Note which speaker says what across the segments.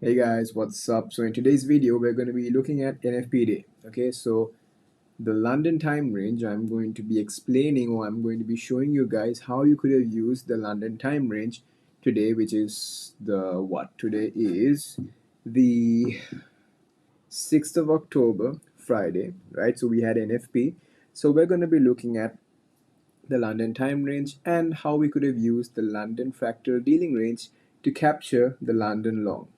Speaker 1: Hey guys, what's up? So in today's video, we're going to be looking at NFP day. Okay, so the London time range, I'm going to be explaining, or I'm going to be showing you guys how you could have used the London time range today, which is the what? Today is the 6th of October, Friday, right? So we had NFP. So we're going to be looking at the London time range and how we could have used the London fractal dealing range to capture the London long,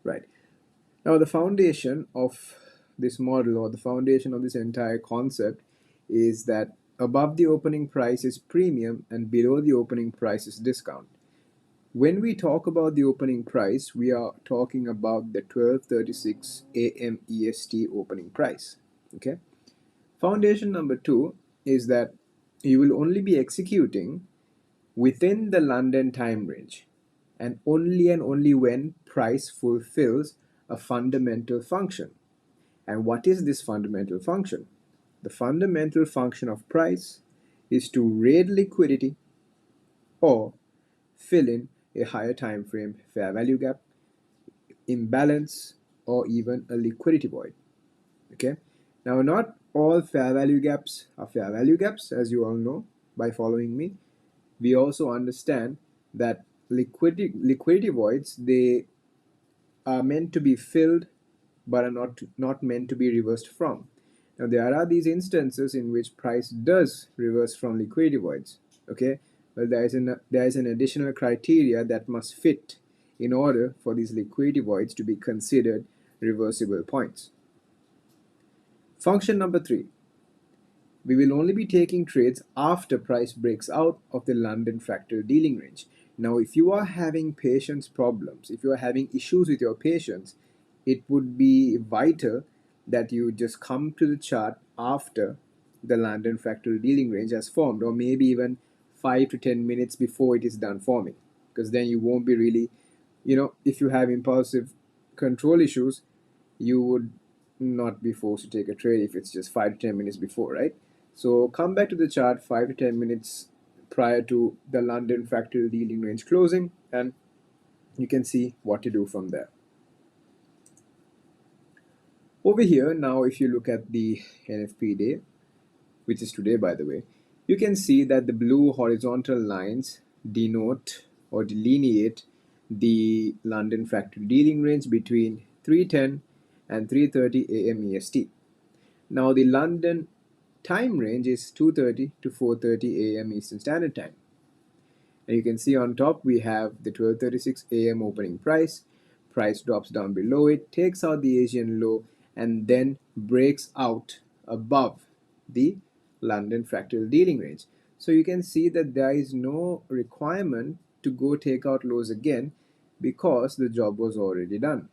Speaker 1: right? Now, the foundation of this model, or the foundation of this entire concept, is that above the opening price is premium and below the opening price is discount. When we talk about the opening price, we are talking about the 12:36 a.m. EST opening price. Okay. Foundation number two is that you will only be executing within the London time range, and only when price fulfills a fundamental function. And what is this fundamental function? The fundamental function of price is to raid liquidity or fill in a higher time frame fair value gap, imbalance, or even a liquidity void. Okay. Now, not all fair value gaps are fair value gaps, as you all know by following me. We also understand that liquidity voids, they are meant to be filled but are not meant to be reversed from. Now, there are these instances in which price does reverse from liquidity voids. Okay, well, there is an additional criteria that must fit in order for these liquidity voids to be considered reversible points. Function number three: we will only be taking trades after price breaks out of the London fractal dealing range. Now, if you are having patience problems, if you are having issues with your patience, it would be vital that you just come to the chart after the London fractal dealing range has formed, or maybe even 5 to 10 minutes before it is done forming, because then you won't be really, if you have impulsive control issues, you would not be forced to take a trade if it's just 5 to 10 minutes before, right? So come back to the chart 5 to 10 minutes prior to the London fractal dealing range closing, and you can see what to do from there. Over here now, if you look at the NFP day, which is today by the way, you can see that the blue horizontal lines denote or delineate the London fractal dealing range between 3:10 and 3:30 a.m. EST. Now, the London time range is 2:30 to 4:30 a.m. Eastern Standard Time. And you can see on top we have the 12:36 a.m. opening price. Price drops down below it, takes out the Asian low, and then breaks out above the London fractal dealing range. So you can see that there is no requirement to go take out lows again because the job was already done,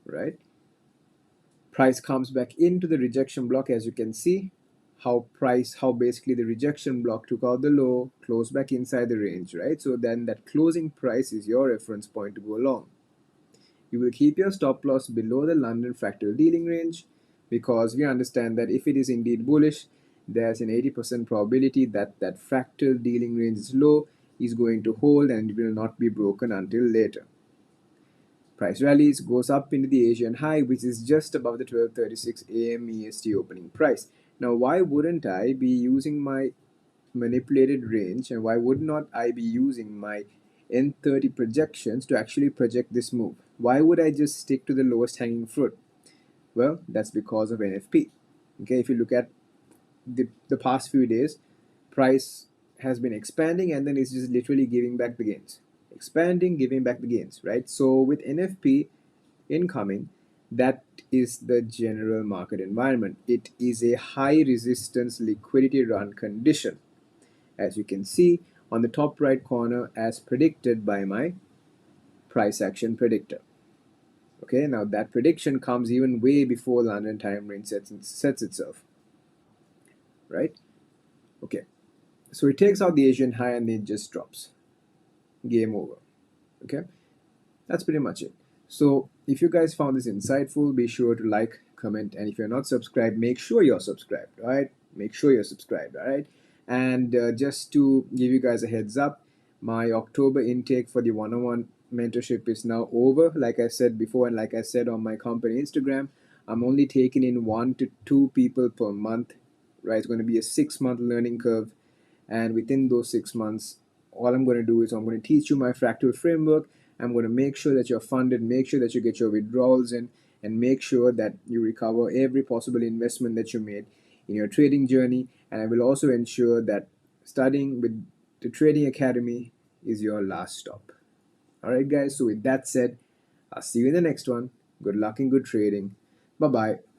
Speaker 1: right? Price comes back into the rejection block, as you can see how basically the rejection block took out the low, closed back inside the range, right? So then that closing price is your reference point to go long. You will keep your stop loss below the London fractal dealing range, because we understand that if it is indeed bullish, there's an 80% probability that that fractal dealing range is low, is going to hold, and it will not be broken until later. Price rallies, goes up into the Asian high, which is just above the 12:36 a.m. EST opening price. Now, why wouldn't I be using my manipulated range, and why would not I be using my N30 projections to actually project this move? Why would I just stick to the lowest hanging fruit? Well, that's because of NFP. Okay, if you look at the past few days, price has been expanding and then it's just literally giving back the gains. Expanding, giving back the gains, right? So with NFP incoming, that is the general market environment. It is a high resistance liquidity run condition, as you can see on the top right corner, as predicted by my price action predictor. Okay, now that prediction comes even way before London time range sets itself, right? Okay, so it takes out the Asian high and then it just drops. Game over. Okay, that's pretty much it. So if you guys found this insightful, be sure to like, comment, and if you're not subscribed, make sure you're subscribed. All right, make sure you're subscribed. All right, and just to give you guys a heads up, my October intake for the one-on-one mentorship is now over. Like I said before, and like I said on my company Instagram, I'm only taking in 1 to 2 people per month. Right, it's going to be a 6 month learning curve, and within those 6 months, all I'm going to do is I'm going to teach you my fractal framework. I'm going to make sure that you're funded, make sure that you get your withdrawals in, and make sure that you recover every possible investment that you made in your trading journey. And I will also ensure that studying with the Trading Academy is your last stop. All right, guys. So, with that said, I'll see you in the next one. Good luck and good trading. Bye bye.